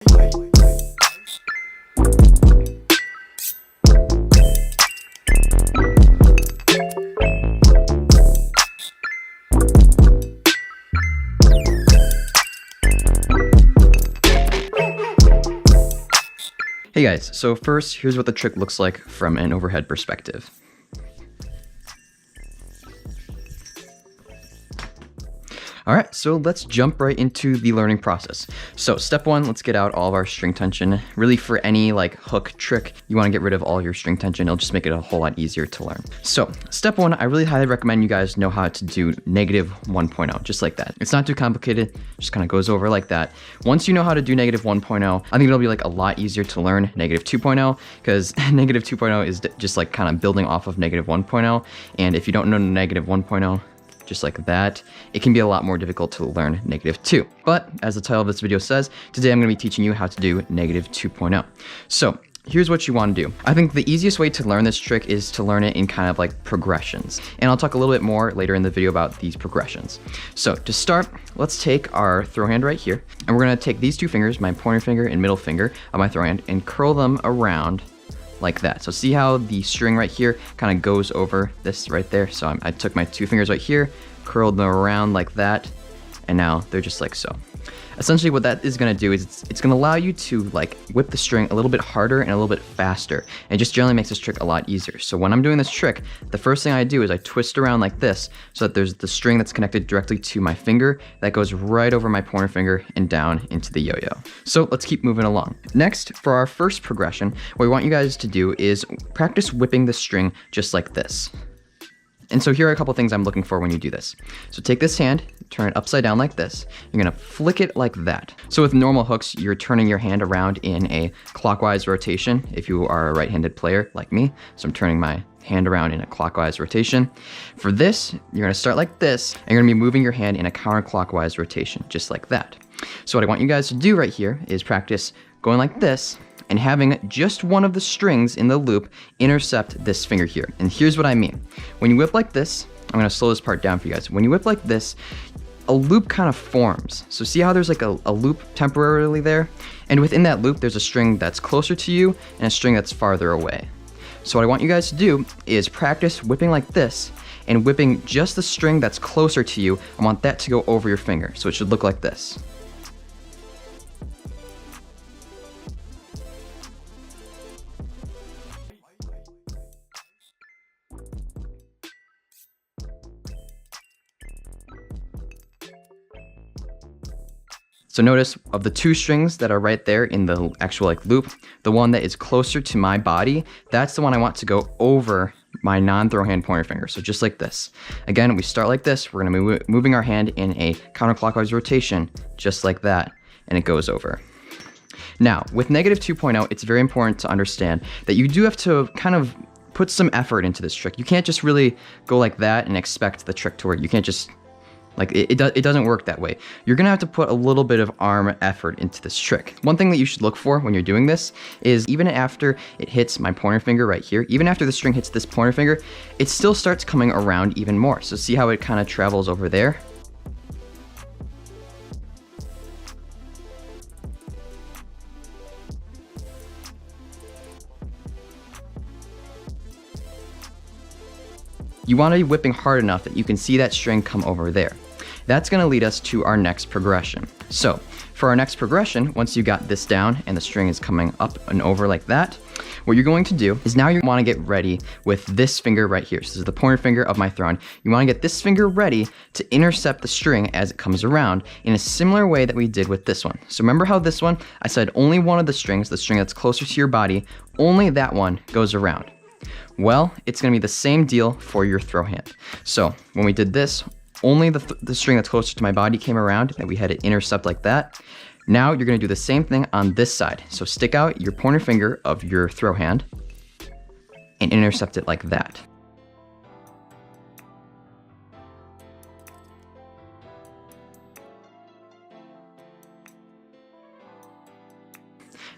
Hey guys, so first, here's what the trick looks like from an overhead perspective. All right, so let's jump right into the learning process. So step one, let's get out all of our string tension. Really, for any like hook trick, you wanna get rid of all your string tension. It'll just make it a whole lot easier to learn. So step one, I really highly recommend you guys know how to do -1.0, just like that. It's not too complicated, just kind of goes over like that. Once you know how to do -1.0, I think it'll be like a lot easier to learn -2.0, because -2.0 is just like kind of building off of -1.0. And if you don't know -1.0, just like that, it can be a lot more difficult to learn -2. But as the title of this video says, today I'm gonna be teaching you how to do -2.0. So here's what you wanna do. I think the easiest way to learn this trick is to learn it in kind of like progressions. And I'll talk a little bit more later in the video about these progressions. So to start, let's take our throw hand right here, and we're gonna take these two fingers, my pointer finger and middle finger of my throw hand, and curl them around like that. So see how the string right here kind of goes over this right there? So I took my two fingers right here, curled them around like that, and now they're just like so. Essentially what that is gonna do is it's gonna allow you to like whip the string a little bit harder and a little bit faster. And it just generally makes this trick a lot easier. So when I'm doing this trick, the first thing I do is I twist around like this so that there's the string that's connected directly to my finger that goes right over my pointer finger and down into the yo-yo. So let's keep moving along. Next, for our first progression, what we want you guys to do is practice whipping the string just like this. And so here are a couple things I'm looking for when you do this. So take this hand, turn it upside down like this. You're gonna flick it like that. So with normal hooks, you're turning your hand around in a clockwise rotation if you are a right-handed player like me. So I'm turning my hand around in a clockwise rotation. For this, you're gonna start like this, and you're gonna be moving your hand in a counterclockwise rotation, just like that. So what I want you guys to do right here is practice going like this, and having just one of the strings in the loop intercept this finger here. And here's what I mean. When you whip like this, I'm gonna slow this part down for you guys. When you whip like this, a loop kind of forms. So see how there's like a loop temporarily there? And within that loop, there's a string that's closer to you and a string that's farther away. So what I want you guys to do is practice whipping like this and whipping just the string that's closer to you. I want that to go over your finger. So it should look like this. So notice of the two strings that are right there in the actual like loop, the one that is closer to my body, that's the one I want to go over my non-throw hand pointer finger. So just like this. Again, we start like this. We're gonna be moving our hand in a counterclockwise rotation, just like that, and it goes over. Now, with -2.0, it's very important to understand that you do have to kind of put some effort into this trick. You can't just really go like that and expect the trick to work. You can't just like, it doesn't work that way. You're gonna have to put a little bit of arm effort into this trick. One thing that you should look for when you're doing this is even after it hits my pointer finger right here, even after the string hits this pointer finger, it still starts coming around even more. So see how it kind of travels over there? You want to be whipping hard enough that you can see that string come over there. That's going to lead us to our next progression. So for our next progression, once you got this down and the string is coming up and over like that, what you're going to do is now you want to get ready with this finger right here. So this is the pointer finger of my throw hand. You want to get this finger ready to intercept the string as it comes around in a similar way that we did with this one. So remember how this one, I said only one of the strings, the string that's closer to your body, only that one goes around. Well, it's gonna be the same deal for your throw hand. So when we did this, only the string that's closer to my body came around and we had it intercept like that. Now you're gonna do the same thing on this side. So stick out your pointer finger of your throw hand and intercept it like that.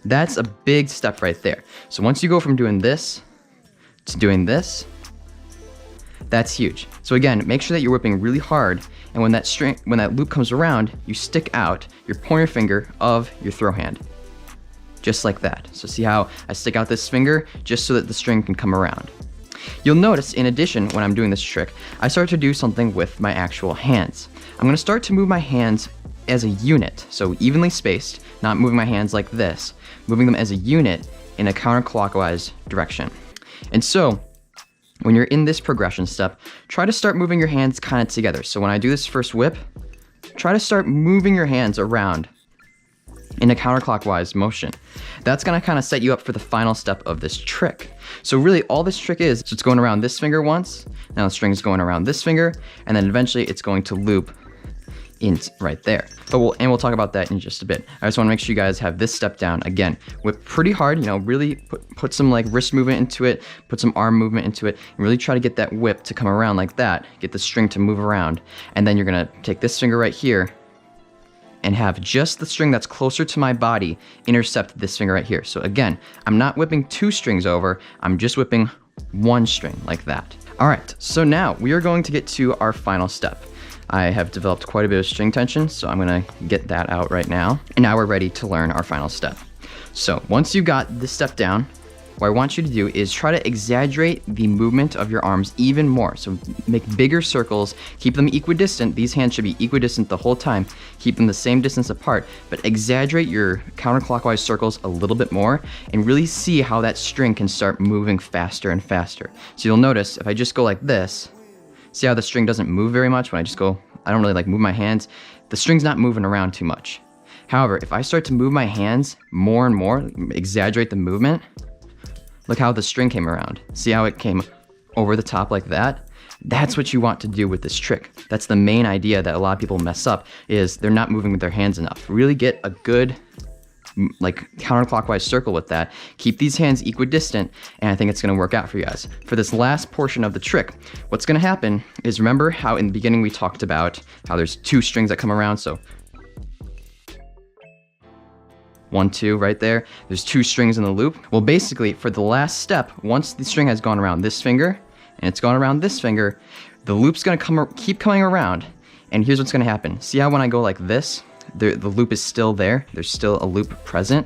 That's a big step right there. So once you go from doing this to doing this, that's huge. So again, make sure that you're whipping really hard, and when that loop comes around, you stick out your pointer finger of your throw hand. just like that. So see how I stick out this finger just so that the string can come around. You'll notice, in addition, when I'm doing this trick, I start to do something with my actual hands. I'm gonna start to move my hands as a unit, so evenly spaced, not moving my hands like this, moving them as a unit in a counterclockwise direction. And so, when you're in this progression step, try to start moving your hands kind of together. So when I do this first whip, try to start moving your hands around in a counterclockwise motion. That's gonna kind of set you up for the final step of this trick. So really all this trick is, it's going around this finger once, now the string's going around this finger, and then eventually it's going to loop in right there. But we'll talk about that in just a bit. I just wanna make sure you guys have this step down. Again, whip pretty hard, you know, really put some like wrist movement into it, put some arm movement into it, and really try to get that whip to come around like that, get the string to move around. And then you're gonna take this finger right here and have just the string that's closer to my body intercept this finger right here. So again, I'm not whipping 2 strings over, I'm just whipping 1 string like that. All right, so now we are going to get to our final step. I have developed quite a bit of string tension, so I'm gonna get that out right now. And now we're ready to learn our final step. So once you got this step down, what I want you to do is try to exaggerate the movement of your arms even more. So make bigger circles, keep them equidistant. These hands should be equidistant the whole time. Keep them the same distance apart, but exaggerate your counterclockwise circles a little bit more and really see how that string can start moving faster and faster. So you'll notice if I just go like this, see how the string doesn't move very much when I just go, I don't really like move my hands. The string's not moving around too much. However, if I start to move my hands more and more, exaggerate the movement, look how the string came around. See how it came over the top like that? That's what you want to do with this trick. That's the main idea that a lot of people mess up, is they're not moving with their hands enough. Really get a good like counterclockwise circle with that. Keep these hands equidistant, and I think it's gonna work out for you guys. For this last portion of the trick, what's gonna happen is, remember how in the beginning we talked about how there's 2 strings that come around, so 1, 2 right there, there's 2 strings in the loop. Well, basically for the last step, once the string has gone around this finger and it's gone around this finger, the loop's gonna keep coming around, and here's what's gonna happen. See how when I go like this, the loop is still there, there's still a loop present.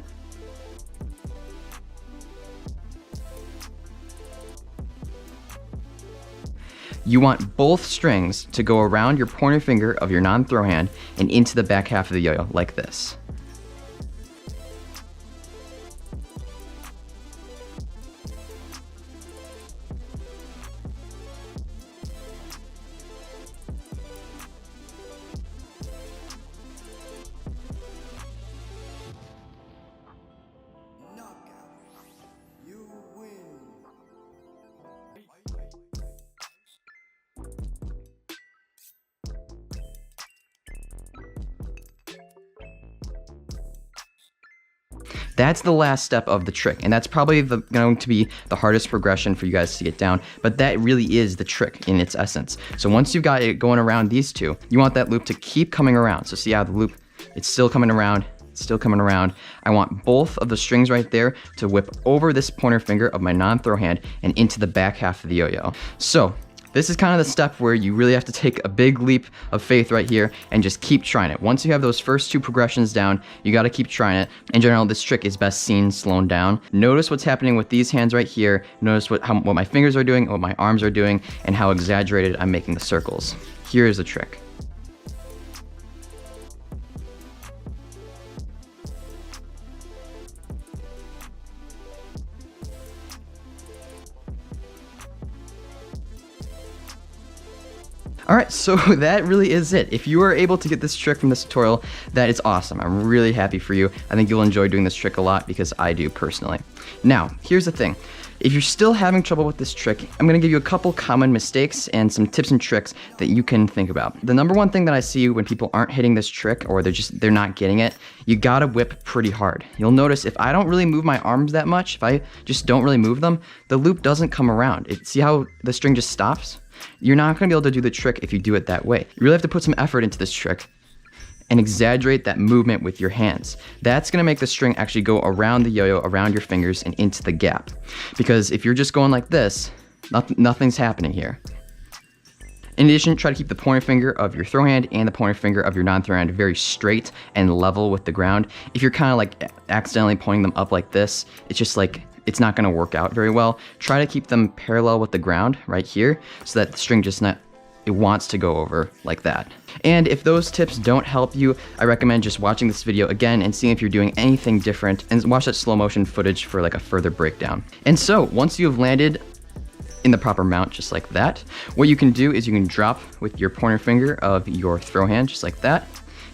You want both strings to go around your pointer finger of your non-throw hand and into the back half of the yo-yo like this. That's the last step of the trick, and that's probably going to be the hardest progression for you guys to get down, but that really is the trick in its essence. So once you've got it going around these 2, you want that loop to keep coming around. So see how the loop, it's still coming around, it's still coming around. I want both of the strings right there to whip over this pointer finger of my non-throw hand and into the back half of the yo-yo. So this is kind of the step where you really have to take a big leap of faith right here and just keep trying it. Once you have those first 2 progressions down, you got to keep trying it. In general, this trick is best seen slowed down. Notice what's happening with these hands right here. Notice what my fingers are doing, what my arms are doing, and how exaggerated I'm making the circles. Here is the trick. All right, so that really is it. If you are able to get this trick from this tutorial, that is awesome. I'm really happy for you. I think you'll enjoy doing this trick a lot because I do personally. Now, here's the thing. If you're still having trouble with this trick, I'm gonna give you a couple common mistakes and some tips and tricks that you can think about. The number one thing that I see when people aren't hitting this trick, or they're not getting it, you gotta whip pretty hard. You'll notice if I don't really move my arms that much, if I just don't really move them, the loop doesn't come around. See how the string just stops? You're not gonna be able to do the trick if you do it that way. You really have to put some effort into this trick and exaggerate that movement with your hands. That's gonna make the string actually go around the yo-yo, around your fingers and into the gap. Because if you're just going like this, nothing's happening here. In addition, try to keep the pointer finger of your throw hand and the pointer finger of your non-throw hand very straight and level with the ground. If you're kind of like accidentally pointing them up like this, it's just like, it's not gonna work out very well. Try to keep them parallel with the ground right here so that the string just not, it wants to go over like that. And if those tips don't help you, I recommend just watching this video again and seeing if you're doing anything different, and watch that slow motion footage for like a further breakdown. And so once you have landed in the proper mount, just like that, what you can do is you can drop with your pointer finger of your throw hand, just like that.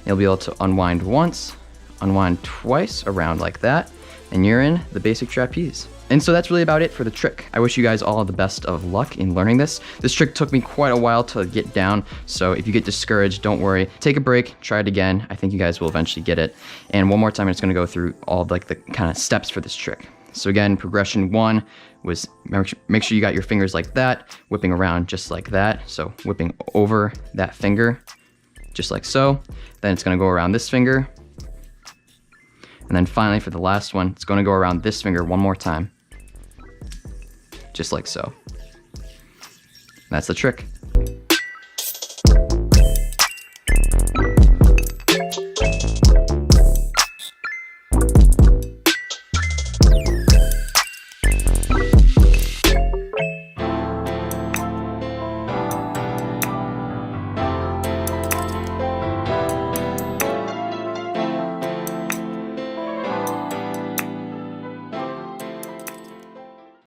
You'll be able to unwind once, unwind twice around like that, and you're in the basic trapeze. And so that's really about it for the trick. I wish you guys all the best of luck in learning this. This trick took me quite a while to get down, so if you get discouraged, don't worry. Take a break, try it again. I think you guys will eventually get it. And one more time, I'm just gonna go through all of like the kind of steps for this trick. So again, progression 1 was make sure you got your fingers like that, whipping around just like that. So whipping over that finger, just like so. Then it's gonna go around this finger. And then finally for the last one, it's gonna go around this finger one more time. Just like so. That's the trick.